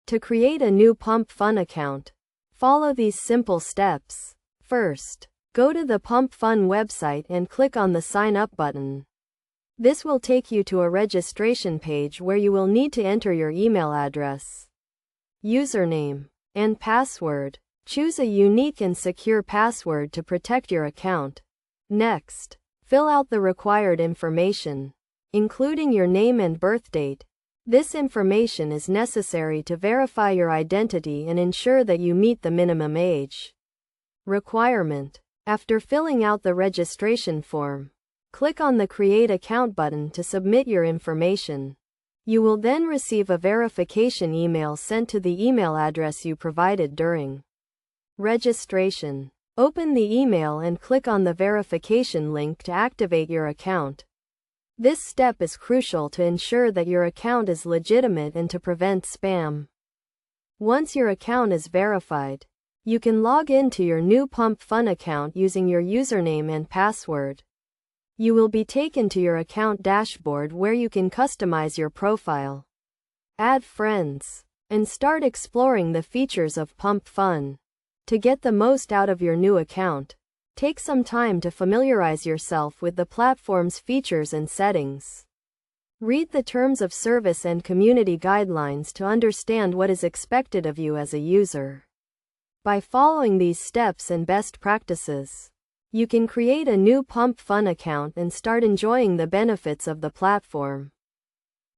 To create a new Pump Fun account, follow these simple steps. First, go to the Pump Fun website and click on the Sign Up button. This will take you to a registration page where you will need to enter your email address, username, and password. Choose a unique and secure password to protect your account. Next, fill out the required information, including your name and birth date. This information is necessary to verify your identity and ensure that you meet the minimum age requirement. After filling out the registration form, click on the Create Account button to submit your information. You will then receive a verification email sent to the email address you provided during registration. Open the email and click on the verification link to activate your account. This step is crucial to ensure that your account is legitimate and to prevent spam. Once your account is verified, you can log into your new Pump Fun account using your username and password. You will be taken to your account dashboard where you can customize your profile, add friends, and start exploring the features of Pump Fun. To get the most out of your new account, take some time to familiarize yourself with the platform's features and settings. Read the terms of service and community guidelines to understand what is expected of you as a user. By following these steps and best practices, you can create a new Pump Fun account and start enjoying the benefits of the platform.